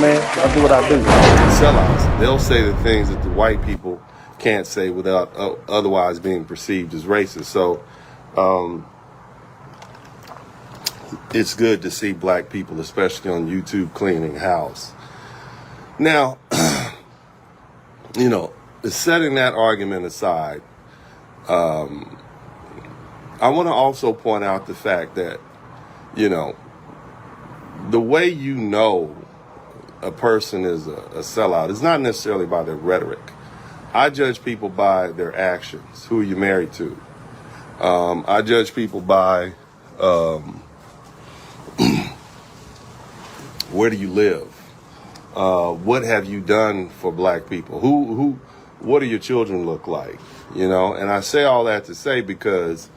man. I do what I do. Sellouts, they'll say the things that the white people can't say without otherwise being perceived as racist. So it's good to see black people, especially on YouTube, cleaning house. Now, you know, setting that argument aside, I want to also point out the fact that, you know, the way you know a person is a sellout is not necessarily by their rhetoric. I judge people by their actions. Who are you married to? I judge people by where do you live? What have you done for black people? What do your children look like? You know, and I say all that to say because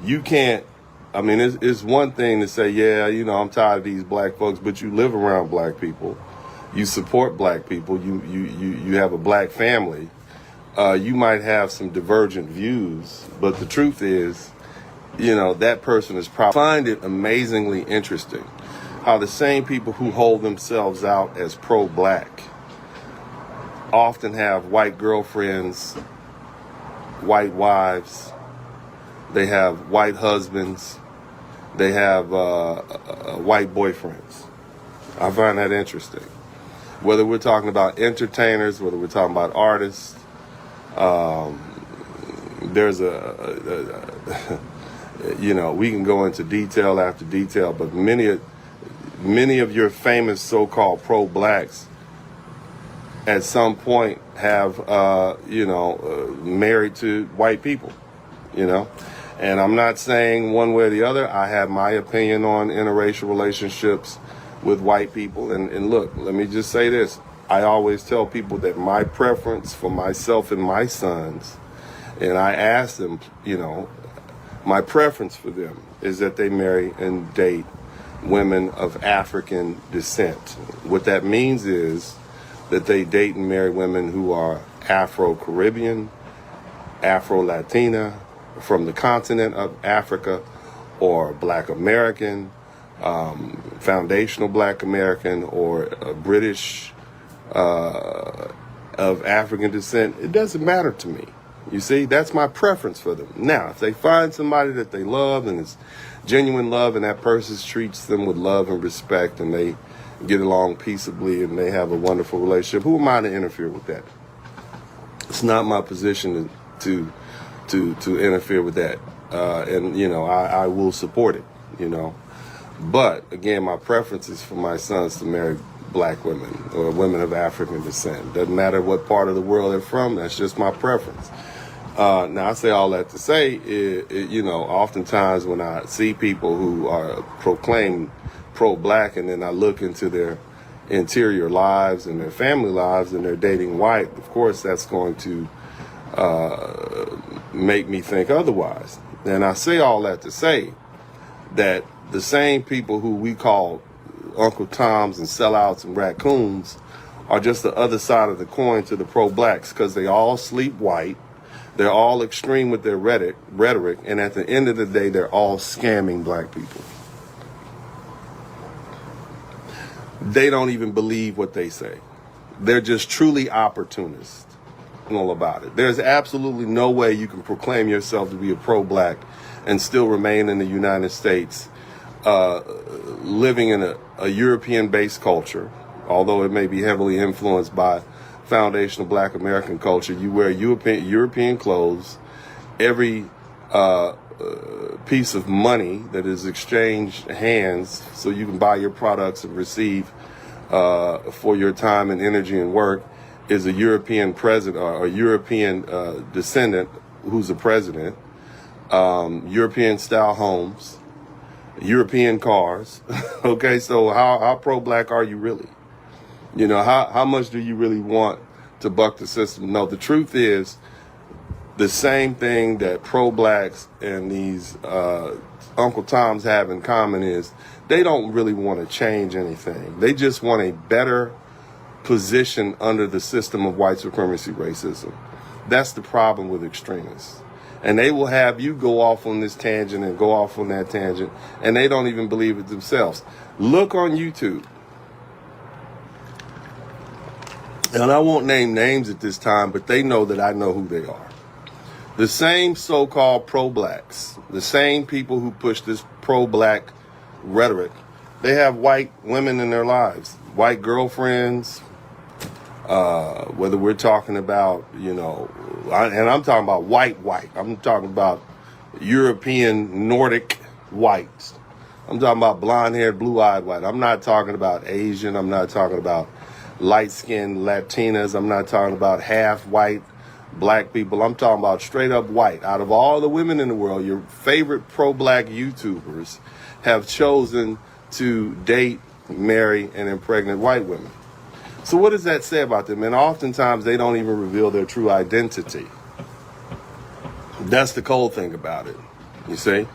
you can't, I mean, it's one thing to say, yeah, you know, I'm tired of these black folks, but you live around black people. You support black people. You have a black family. You might have some divergent views, but the truth is, you know, that person is probably find it amazingly interesting how the same people who hold themselves out as pro-black often have white girlfriends, white wives, they have white husbands, they have white boyfriends. I find that interesting. Whether we're talking about entertainers, whether we're talking about artists, there's you know, we can go into detail after detail, but many of your famous so-called pro-blacks at some point have, you know, married to white people, you know. And I'm not saying one way or the other. I have my opinion on interracial relationships with white people. And look, let me just say this. I always tell people that my preference for myself and my sons, and I ask them, you know, my preference for them is that they marry and date women of African descent. What that means is that they date and marry women who are Afro-Caribbean, Afro-Latina, from the continent of Africa, or Black American, foundational Black American, or British of African descent. It doesn't matter to me. You see, that's my preference for them. Now, if they find somebody that they love and it's genuine love and that person treats them with love and respect and they get along peaceably and they have a wonderful relationship, who am I to interfere with that? It's not my position to interfere with that. And, you know, I will support it, you know. But, again, my preference is for my sons to marry black women or women of African descent. Doesn't matter what part of the world they're from. That's just my preference. Now, I say all that to say, you know, oftentimes when I see people who are proclaimed pro-black and then I look into their interior lives and their family lives and they're dating white, of course, that's going to make me think otherwise. And I say all that to say that the same people who we call Uncle Toms and sellouts and raccoons are just the other side of the coin to the pro-blacks because they all sleep white. They're all extreme with their rhetoric, and at the end of the day, they're all scamming black people. They don't even believe what they say. They're just truly opportunists. All about it. There's absolutely no way you can proclaim yourself to be a pro-black and still remain in the United States, living in a European-based culture, although it may be heavily influenced by foundational Black American culture. You wear European clothes. Every piece of money that is exchanged hands so you can buy your products and receive for your time and energy and work is a European president or a European descendant who's a president. European style homes, European cars. Okay, so how pro-black are you really? You know, how much do you really want to buck the system? No, the truth is the same thing that pro-blacks and these Uncle Toms have in common is they don't really want to change anything. They just want a better position under the system of white supremacy racism. That's the problem with extremists. And they will have you go off on this tangent and go off on that tangent, and they don't even believe it themselves. Look on YouTube. and I won't name names at this time, but they know that I know who they are. The same so-called pro-blacks, the same people who push this pro-black rhetoric, they have white women in their lives, white girlfriends, whether we're talking about, and I'm talking about white. I'm talking about European, Nordic whites. I'm talking about blonde-haired, blue-eyed white. I'm not talking about Asian. I'm not talking about light-skinned Latinas. I'm not talking about half-white black people. I'm talking about straight-up white. Out of all the women in the world, your favorite pro-black YouTubers have chosen to date, marry, and impregnate white women. So what does that say about them? And oftentimes they don't even reveal their true identity. That's the cold thing about it, you see.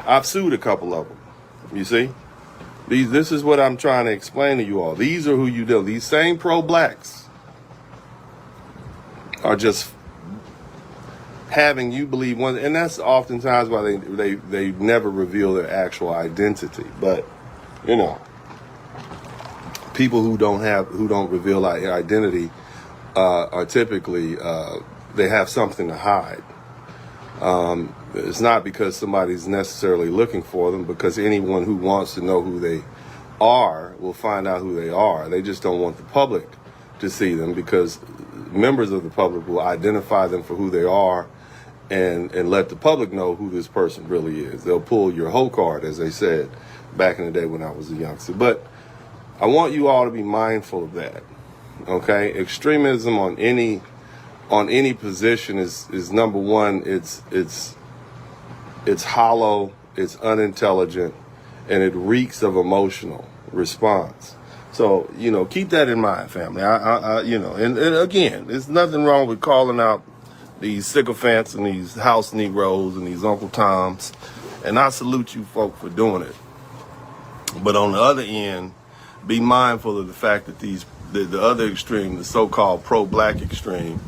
I've sued a couple of them, you see. This is what I'm trying to explain to you all. These are who you deal. These same pro-blacks are just having you believe one, and that's oftentimes why they never reveal their actual identity. But people who don't reveal their identity are typically they have something to hide. It's not because somebody's necessarily looking for them, because anyone who wants to know who they are will find out who they are. They just don't want the public to see them, because members of the public will identify them for who they are and let the public know who this person really is. They'll pull your whole card, as they said back in the day when I was a youngster. But I want you all to be mindful of that. Okay? Extremism on any position is number one, it's hollow, it's unintelligent, and it reeks of emotional response. So, keep that in mind, family. And again, there's nothing wrong with calling out these sycophants and these house Negroes and these Uncle Toms, and I salute you folk for doing it. But on the other end, be mindful of the fact that the other extreme, the so-called pro-black extreme,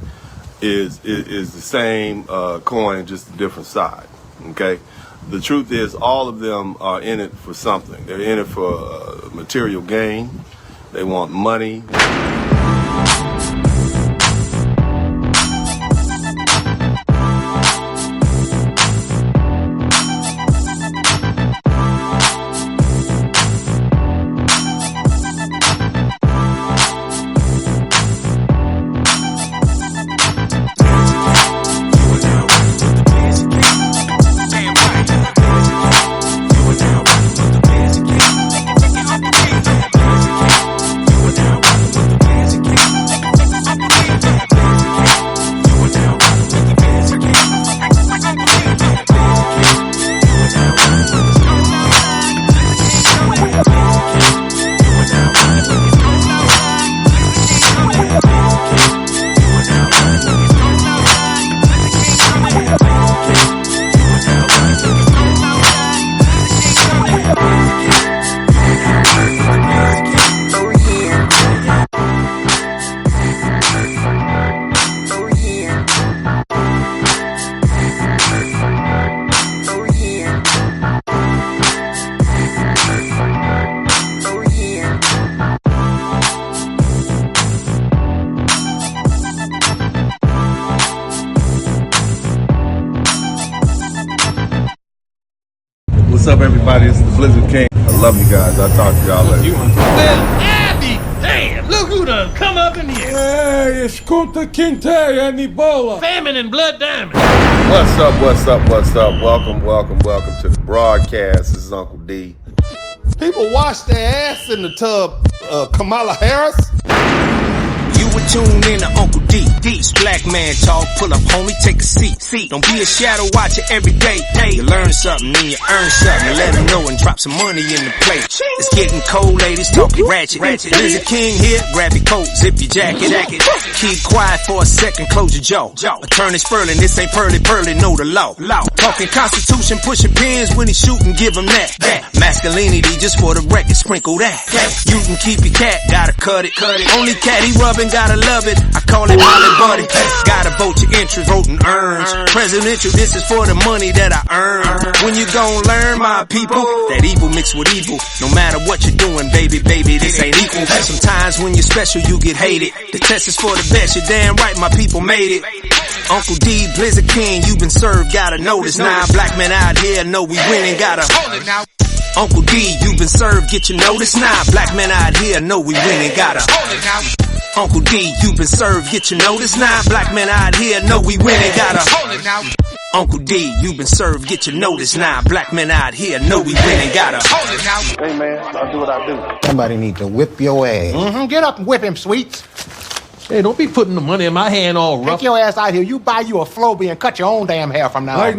is the same coin, just a different side. Okay, the truth is, all of them are in it for something. They're in it for material gain. They want money. What's up, everybody? It's the Blizzard King. I love you guys. I'll talk to y'all later. Well, Abby, damn, look who done come up in here. Hey, it's Kunta Kinte and Ebola. Famine and blood diamond. What's up, what's up, what's up? Welcome to the broadcast. This is Uncle D. People wash their ass in the tub, Kamala Harris. You were tuned in to Uncle D. This black man talk, pull up homie, take a seat. Don't be a shadow watcher every day. You learn something and you earn something, and let them know and drop some money in the plate. It's getting cold, ladies, talking ratchet. Blizzard King here, grab your coat, zip your jacket. Keep quiet for a second, close your jaw. Attorney Spurling, this ain't pearly, know the law. Talking Constitution motion, pushing pins when he shootin', give him that. Masculinity just for the record, sprinkle that. You can keep your cat, gotta cut it. Only cat he rubbing, gotta love it. I call it Molly Buddy. Gotta vote your interest, voting earns. Presidential, this is for the money that I earn. When you gon' learn, my people, that evil mixed with evil. No matter what you're doing, baby, this ain't equal. Sometimes when you're special, you get hated. The test is for the best, you're damn right, my people made it. Uncle D, Blizzard King, you been served, gotta know this. Now black men out here know we winning, gotta hold it now. Uncle D, you been served, get your notice now. Black men out here know we winning, gotta hold it now. Uncle D, you been served, get your notice now. Black men out here know we winning, gotta hold it now. Uncle D, you been served, get your notice now. Black men out here know we winning, gotta hold it now. Hey man, I'll do what I do. Somebody need to whip your ass. Get up and whip him, Sweets. Hey, don't be putting the money in my hand all rough. Take your ass out here. You buy you a Floby and cut your own damn hair from now on.